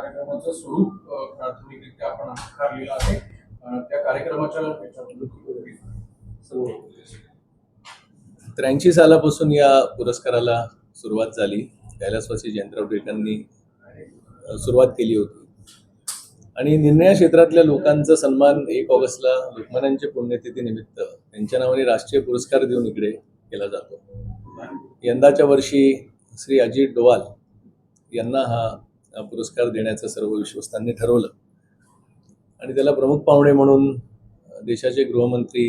कार्यक्रमाचं स्वरूप प्राथमिकरित्या आपण आकारलेलं आहे. त्या कार्यक्रमाच्या सर्व 83 सालापासून या पुरस्काराला सुरुवात झाली. कैलासवासी जयंतराव टिळकांनी सुरुवात केली होती आणि निर्णय क्षेत्रातल्या लोकांचा सन्मान 1 ऑगस्टला लोकमान्यांच्या पुण्यतिथी निमित्त त्यांच्या नावाने राष्ट्रीय पुरस्कार देऊन इकडे केला जातो. यंदाच्या वर्षी श्री अजित डोवाल यांना हा पुरस्कार देण्याचं सर्व विश्वस्तांनी ठरवलं आणि त्याला प्रमुख पाहुणे म्हणून देशाचे गृहमंत्री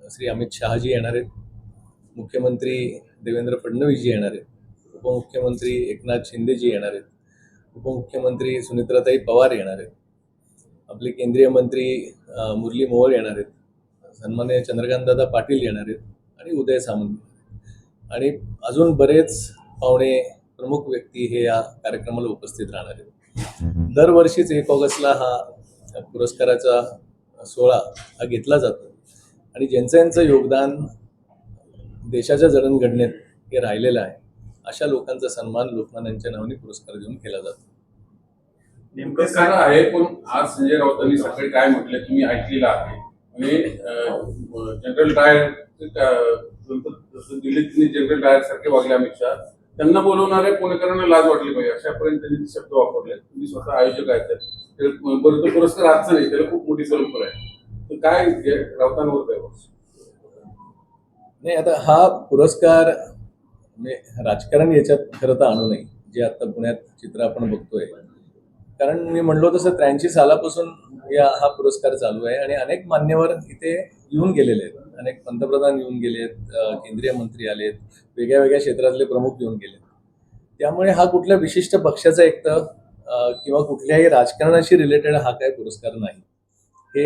श्री अमित शहाजी येणार आहेत, मुख्यमंत्री देवेंद्र फडणवीसजी येणार आहेत, उपमुख्यमंत्री एकनाथ शिंदेजी येणार आहेत, उपमुख्यमंत्री सुनेत्राताई पवार येणार आहेत, आपले केंद्रीय मंत्री मुरली मोहोळ येणार आहेत, सन्माननीय चंद्रकांतदादा पाटील येणार आहेत आणि उदय सामंत आणि अजून बरेच पाहुणे प्रमुख व्यक्ती हे या कार्यक्रमाला उपस्थित राहणार आहेत. दरवर्षीच 1 ऑगस्टला हा पुरस्काराचा सोहळा हा घेतला जातो आणि ज्यांचं योगदान देशाच्या जडणघडणीत हे राहिलेलं आहे अशा लोकांचा सन्मान लोकमान्यांच्या नावाने पुरस्कार देऊन केला जातो. नेमकं काय आहे, पण आज संजय राऊतांनी सकाळी काय म्हटलं की मी ऐकलेलं आहे आणि जनरल डायर दिल्लीत जनरल डायर सारखे वागले अमित शहा, त्यांना बोलवणाऱ्या पुणेकरांना लाज वाटली पाहिजे अशापर्यंत त्यांनी शब्द वापरले. तुम्ही स्वतः आयोजक आहेत, बरं तो पुरस्कार आजचा नाही, त्याला खूप मोठी परंपरा आहे, तर काय राऊतांवर काय नाही. आता हा पुरस्कार म्हणजे राजकारण याच्यात खरं तर आणू नये, जे आता पुण्यात चित्र आपण बघतोय. कारण मी म्हणलो तसं 83 सालापासून हा पुरस्कार चालू आहे आणि अनेक मान्यवर इथे येऊन गेलेले आहेत. अनेक पंतप्रधान येऊन गेले आहेत, केंद्रीय मंत्री आलेत, वेगळ्या वेगळ्या क्षेत्रातले प्रमुख येऊन गेलेत. त्यामुळे हा कुठल्या विशिष्ट पक्षाचा एकतर किंवा कुठल्याही राजकारणाशी रिलेटेड हा काही पुरस्कार नाही. हे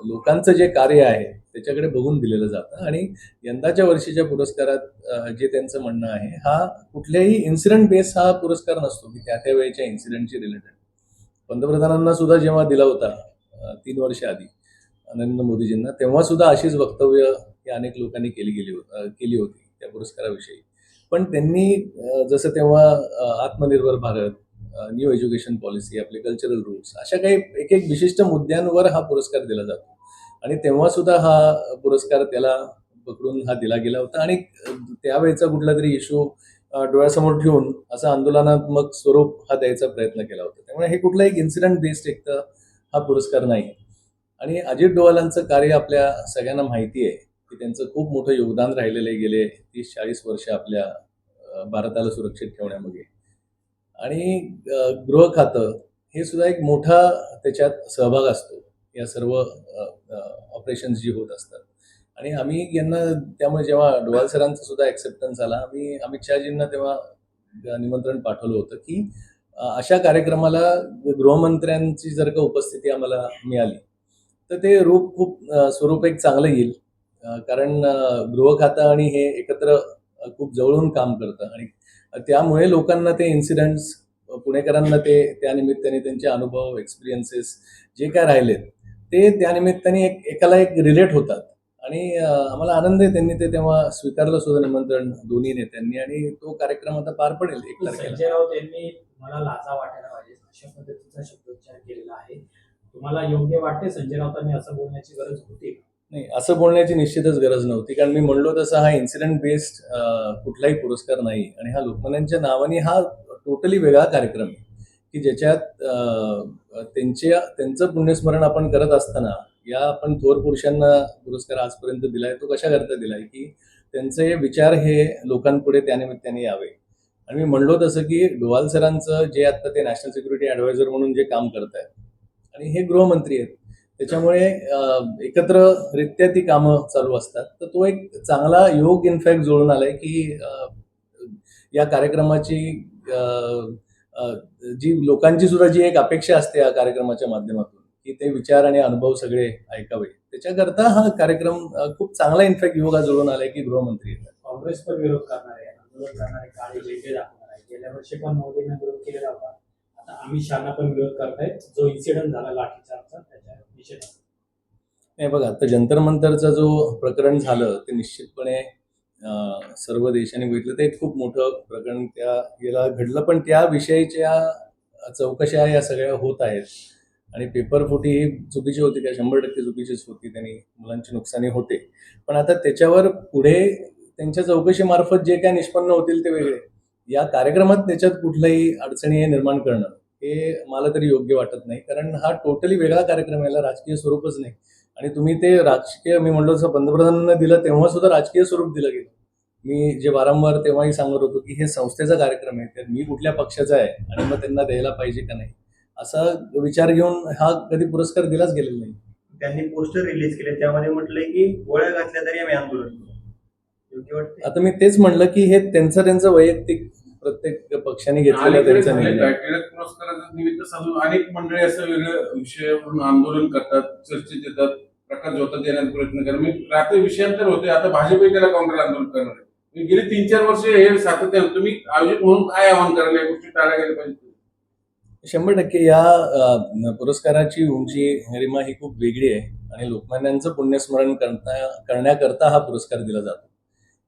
लोकांचं जे कार्य आहे त्याच्याकडे बघून दिलेलं जातं आणि यंदाच्या वर्षीच्या पुरस्कारात जे त्यांचं म्हणणं आहे, हा कुठल्याही इन्सिडेंट बेस हा पुरस्कार नसतो की त्या वेळेच्या इन्सिडेंटशी रिलेटेड. पंतप्रधानांना सुद्धा जेव्हा दिला होता 3 वर्ष आधी नरेंद्र मोदीजींना, तेव्हा सुद्धा अशीच वक्तव्य या अनेक लोकांनी केली होती त्या पुरस्काराविषयी. पण त्यांनी जसं तेव्हा आत्मनिर्भर भारत, न्यू एज्युकेशन पॉलिसी, आपले कल्चरल रूट्स, अशा काही एक विशिष्ट मुद्द्यांवर हा पुरस्कार दिला जातो आणि तेव्हा सुद्धा हा पुरस्कार त्याला पकडून हा दिला गेला होता आणि त्यावेळेचा कुठला तरी इश्यू डोळ्यासमोर ठेवून असं आंदोलनात्मक स्वरूप हा द्यायचा प्रयत्न केला होता. त्यामुळे हे कुठला एक इन्सिडेंट बेस्ड एकतर हा पुरस्कार नाही. आणि अजित डोवालांचं कार्य आपल्या सगळ्यांना माहिती आहे की त्यांचं खूप मोठं योगदान राहिलेलं आहे गेले 30-40 वर्ष आपल्या भारताला सुरक्षित ठेवण्यामध्ये. आणि गृह खातं हे सुद्धा एक मोठा त्याच्यात सहभाग असतो या सर्व ऑपरेशन्स जी होत असतात. आणि आम्ही यांना त्यामुळे जेव्हा डोवाल सरांचा सुद्धा ॲक्सेप्टन्स आला, आम्ही अमित शहाजींना तेव्हा निमंत्रण पाठवलं होतं की अशा कार्यक्रमाला गृहमंत्र्यांची जर का उपस्थिती आम्हाला मिळाली तर ते स्वरूप एक चांगलं येईल. कारण गृह खातं आणि हे एकत्र खूप जवळून काम करतं आणि त्यामुळे लोकांना ते इन्सिडेंट्स, पुणेकरांना ते त्यानिमित्ताने त्यांचे अनुभव, एक्सपिरियन्सेस जे काय राहिलेत ते त्यानिमित्ताने एकाला एक रिलेट होतात. आणि आम्हाला आनंद आहे त्यांनी ते तेव्हा स्वीकारलं सुद्धा निमंत्रण दोन्ही नेत्यांनी आणि तो कार्यक्रम आता पार पडेल 1 तारखेला. संजय राऊत यांनी मला लाजा वाटायला पाहिजे अशा पद्धतीचा शब्दोच्चार केलेला आहे. तुम्हाला योग्य वाटते संजय राऊतांनी असं बोलण्याची गरज होती? नाही, असं बोलण्याची निश्चितच गरज नव्हती. कारण मी म्हणलो तसं हा इन्सिडेंट बेस्ड कुठलाही पुरस्कार नाही आणि हा लोकमान्यांच्या नावाने हा टोटली वेगळा कार्यक्रम आहे की ज्याच्यात त्यांचं पुण्यस्मरण आपण करत असताना या आपण थोर पुरुषांना पुरस्कार आजपर्यंत दिलाय, तो कशा करता दिलाय की त्यांचे विचार हे लोकांपुढे त्यानिमित्ताने यावे. आणि मी म्हणलो तसं की डोवाल सरांचं जे आता ते नॅशनल सिक्युरिटी ॲडवायझर म्हणून जे काम करत आहेत आणि हे गृहमंत्री आहेत, त्याच्यामुळे एकत्ररित्या ती कामं चालू असतात. तर तो एक चांगला योग इनफॅक्ट जुळून आलाय की या कार्यक्रमाची जी लोकांची सुद्धा जी एक अपेक्षा असते या कार्यक्रमाच्या माध्यमातून की ते विचार आणि अनुभव सगळे ऐकावे, त्याच्याकरता हा कार्यक्रम खूप चांगला इनफॅक्ट योग जुळून आलाय की गृहमंत्री येतात. काँग्रेस पण विरोध करणार आहे, आंदोलन करणारे काळे झेंडे दाखवणार आहे. गेल्या वर्षी पण मोदींना विरोध केलेला होता, आता अमित शहाना पण विरोध करतायत. जो इन्सिडेंट झाला लाठीचार्जचा त्याच्या निषेधार्थ. नाही बघा, आता जंतर मंतरचं जो प्रकरण झालं ते निश्चितपणे सर्व देशांनी बघितलं ते खूप मोठं प्रकरण त्या गेला घडलं. पण त्या विषयीच्या चौकशा या सगळ्या होत आहेत आणि पेपर फुटी ही चुकीची होती का 100% चुकीचीच होती, त्यांनी मुलांची नुकसानी होते. पण आता त्याच्यावर पुढे त्यांच्या चौकशीमार्फत जे काय निष्पन्न होतील ते वेगळे. या कार्यक्रमात त्याच्यात कुठल्याही अडचणी हे निर्माण करणं हे मला तरी योग्य वाटत नाही, कारण हा टोटली वेगळा कार्यक्रम आहे, याला राजकीय स्वरूपच नाही. आणि तुम्ही ते राजकीय, मी म्हणलो तसं पंतप्रधानांना दिलं तेव्हा सुद्धा राजकीय स्वरूप दिलं गेलं. मी जे वारंवार तेव्हाही सांगत होतो की हे संस्थेचा कार्यक्रम आहे, तर मी कुठल्या पक्षाचा आहे आणि मग त्यांना द्यायला पाहिजे का नाही, असा विचार घेऊन हा कधी पुरस्कार दिलाच गेलेला नाही. त्यांनी पोस्टर रिलीज केले, त्यामध्ये म्हटलंय की गोळ्या घातल्या तरी आम्ही आंदोलन करू. योग्य वाटते? आता मी तेच म्हणलं की हे त्यांचं वैयक्तिक प्रत्येक पक्षाने घेतलेला अलीकडे त्यांचा झालेल्या निर्णय. टिळक पुरस्काराचं निमित्त साधून अनेक मंडळी असं वेगळ्या विषयावरून आंदोलन करतात, चर्चेत येतात, प्रकाश होतात देण्याचा प्रयत्न करतात. म्हणजे रात्री विषयांतर होते, आता भाजपही त्याला काउंटर आंदोलन करणार आहे. म्हणजे गेली 3-4 वर्ष हे सातत्यानं तुम्ही आयोजक म्हणून काय आवाहन करायला, या गोष्टी टाळल्या गेल्या पाहिजे? 100% या पुरस्काराची उंची गरिमा ही खूप वेगळी आहे आणि लोकमान्यांचं पुण्यस्मरण करण्याकरता हा पुरस्कार दिला जातो.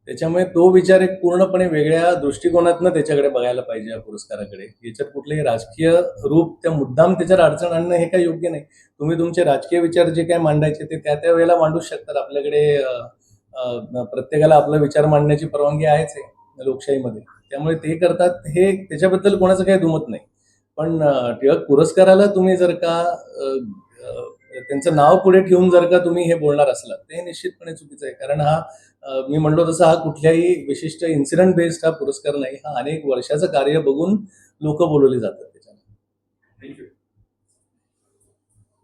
त्याच्यामुळे तो विचार एक पूर्णपणे वेगळ्या दृष्टिकोनातनं त्याच्याकडे बघायला पाहिजे या पुरस्काराकडे. याच्यात कुठलेही राजकीय रूप त्या मुद्दाम त्याच्यात अडचण आणणं हे काही योग्य नाही. तुम्ही तुमचे राजकीय विचार जे काय मांडायचे ते त्या वेळेला मांडूच शकतात. आपल्याकडे प्रत्येकाला आपला विचार मांडण्याची परवानगी आहेच आहे लोकशाहीमध्ये, त्यामुळे ते करतात हे त्याच्याबद्दल कोणाचं काही दुमत नाही. पण टिळक पुरस्काराला तुम्ही जर का त्यांचं नाव पुढे ठेवून जर का तुम्ही हे बोलणार असलात ते निश्चितपणे चुकीचं आहे. कारण हा मी म्हणलो तसं हा कुठल्याही विशिष्ट इन्सिडेंट बेस्ड हा पुरस्कार नाही, हा अनेक वर्षाचं कार्य बघून लोक बोलवले जातात.